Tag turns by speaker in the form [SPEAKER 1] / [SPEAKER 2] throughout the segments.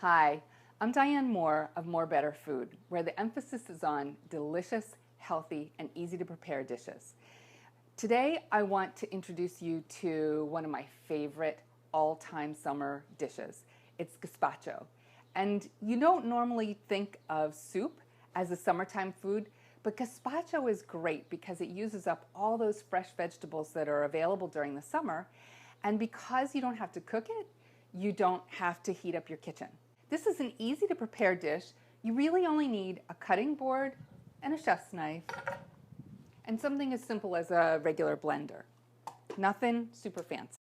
[SPEAKER 1] Hi, I'm Diane Moore of More Better Food, where the emphasis is on delicious, healthy, and easy to prepare dishes. Today, I want to introduce you to one of my favorite all-time summer dishes. It's gazpacho. And you don't normally think of soup as a summertime food, but gazpacho is great because it uses up all those fresh vegetables that are available during the summer. And because you don't have to cook it, you don't have to heat up your kitchen. This is an easy to prepare dish. You really only need a cutting board and a chef's knife and something as simple as a regular blender. Nothing super fancy.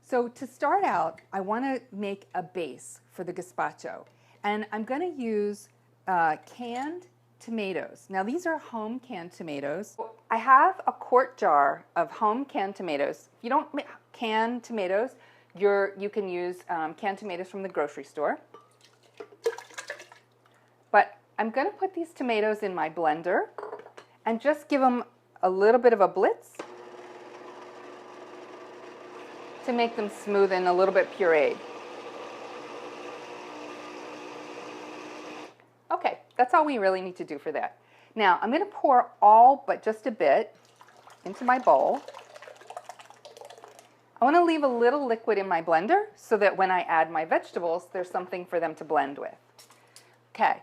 [SPEAKER 1] So to start out, I want to make a base for the gazpacho. And I'm going to use canned tomatoes. Now these are home canned tomatoes. I have a quart jar of home canned tomatoes. If you don't can tomatoes, you can use canned tomatoes from the grocery store. But I'm going to put these tomatoes in my blender and just give them a little bit of a blitz to make them smooth and a little bit pureed. Okay, that's all we really need to do for that. Now I'm going to pour all but just a bit into my bowl. I want to leave a little liquid in my blender so that when I add my vegetables, there's something for them to blend with. Okay.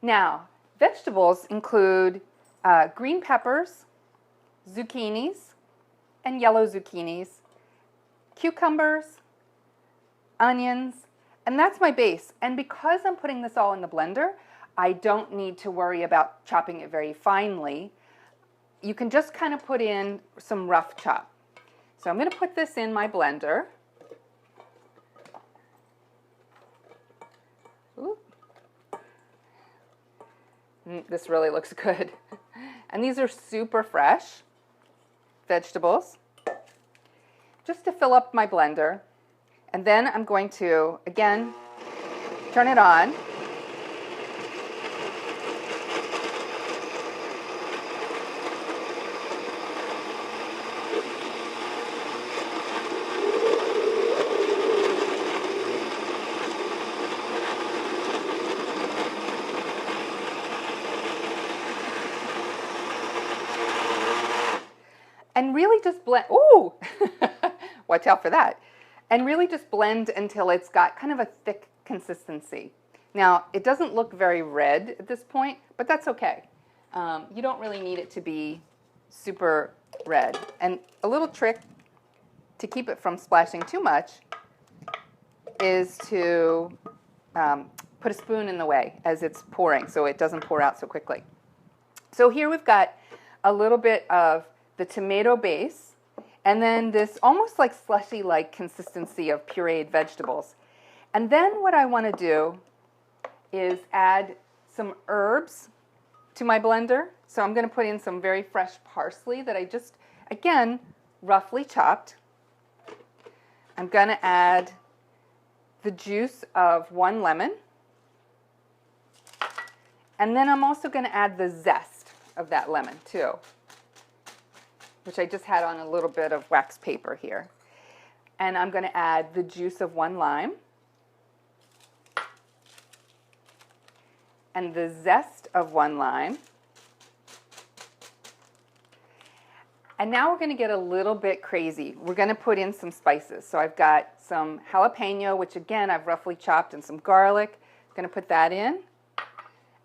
[SPEAKER 1] Now, vegetables include green peppers, zucchinis, and yellow zucchinis, cucumbers, onions, and that's my base. And because I'm putting this all in the blender, I don't need to worry about chopping it very finely. You can just kind of put in some rough chop. So I'm going to put this in my blender. Ooh. This really looks good. And these are super fresh vegetables. Just to fill up my blender. And then I'm going to, again, turn it on. And really just blend, ooh, watch out for that. And really just blend until it's got kind of a thick consistency. Now, it doesn't look very red at this point, but that's okay. You don't really need it to be super red. And a little trick to keep it from splashing too much is to put a spoon in the way as it's pouring so it doesn't pour out so quickly. So here we've got a little bit of the tomato base, and then this almost like slushy-like consistency of pureed vegetables. And then what I want to do is add some herbs to my blender. So I'm going to put in some very fresh parsley that I just, again, roughly chopped. I'm going to add the juice of 1 lemon. And then I'm also going to add the zest of that lemon, too, which I just had on a little bit of wax paper here. And I'm going to add the juice of 1 lime and the zest of 1 lime. And now we're going to get a little bit crazy. We're going to put in some spices. So I've got some jalapeno, which again I've roughly chopped, and some garlic. I'm going to put that in.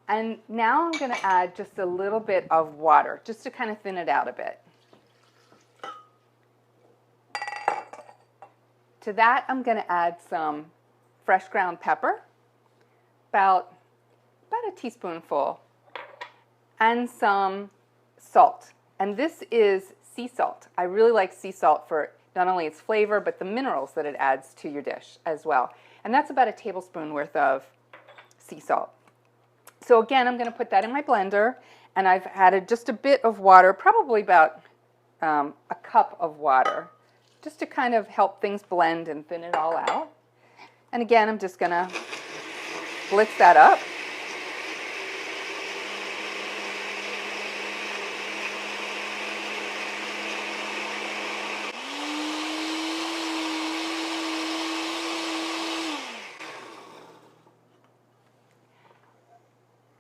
[SPEAKER 1] And now I'm going to add just a little bit of water, just to kind of thin it out a bit. To that, I'm going to add some fresh ground pepper, about a teaspoonful, and some salt. And this is sea salt. I really like sea salt for not only its flavor, but the minerals that it adds to your dish as well. And that's about a tablespoon worth of sea salt. So again, I'm going to put that in my blender, and I've added just a bit of water, probably about a cup of water, just to kind of help things blend and thin it all out. And again, I'm just going to blitz that up.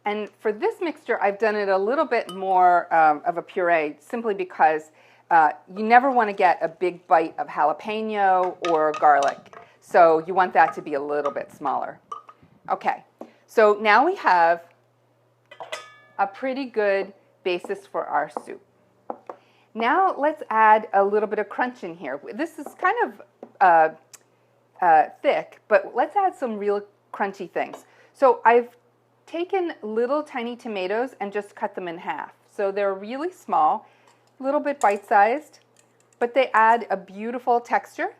[SPEAKER 1] And for this mixture, I've done it a little bit more of a puree, simply because you never want to get a big bite of jalapeno or garlic. So you want that to be a little bit smaller. Okay, so now we have a pretty good basis for our soup. Now let's add a little bit of crunch in here. This is kind of thick, but let's add some real crunchy things. So I've taken little tiny tomatoes and just cut them in half. So they're really small, a little bit bite-sized, but they add a beautiful texture.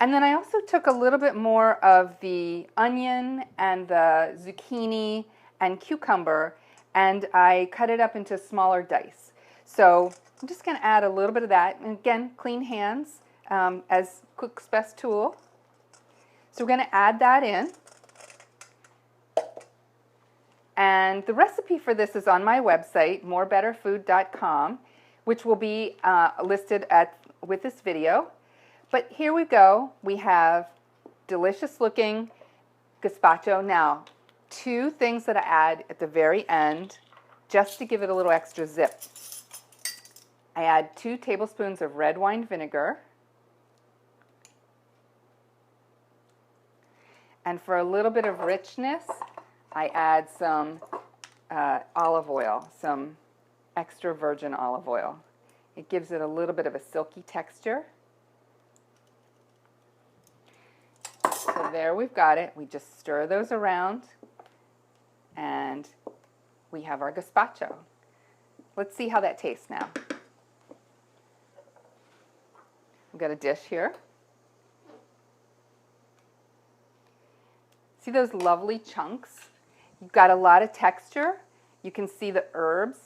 [SPEAKER 1] And then I also took a little bit more of the onion and the zucchini and cucumber, and I cut it up into smaller dice. So I'm just going to add a little bit of that. And again, clean hands as cook's best tool. So we're going to add that in. And the recipe for this is on my website, morebetterfood.com, which will be listed with this video. But here we go. We have delicious looking gazpacho. Now, two things that I add at the very end, just to give it a little extra zip. I add 2 tablespoons of red wine vinegar. And for a little bit of richness, I add some olive oil, some extra virgin olive oil. It gives it a little bit of a silky texture. So there we've got it. We just stir those around, and we have our gazpacho. Let's see how that tastes now. We've got a dish here. See those lovely chunks? You've got a lot of texture. You can see the herbs.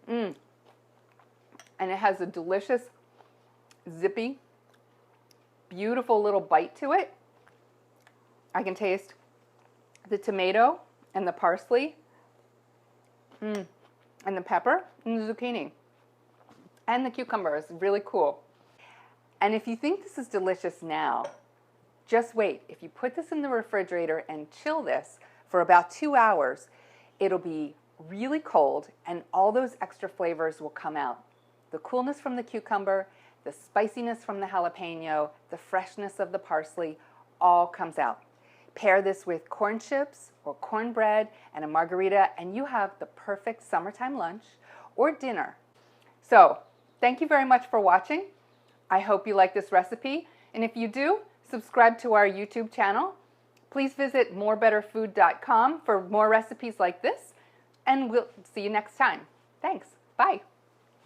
[SPEAKER 1] And it has a delicious, zippy, beautiful little bite to it. I can taste the tomato and the parsley, and the pepper and the zucchini. And the cucumber is really cool. And if you think this is delicious now, just wait. If you put this in the refrigerator and chill this for about 2 hours, it'll be really cold and all those extra flavors will come out. The coolness from the cucumber, the spiciness from the jalapeno, the freshness of the parsley, all comes out. Pair this with corn chips or cornbread and a margarita, and you have the perfect summertime lunch or dinner. So, thank you very much for watching. I hope you like this recipe, and if you do, subscribe to our YouTube channel. Please visit morebetterfood.com for more recipes like this, and we'll see you next time. Thanks. Bye.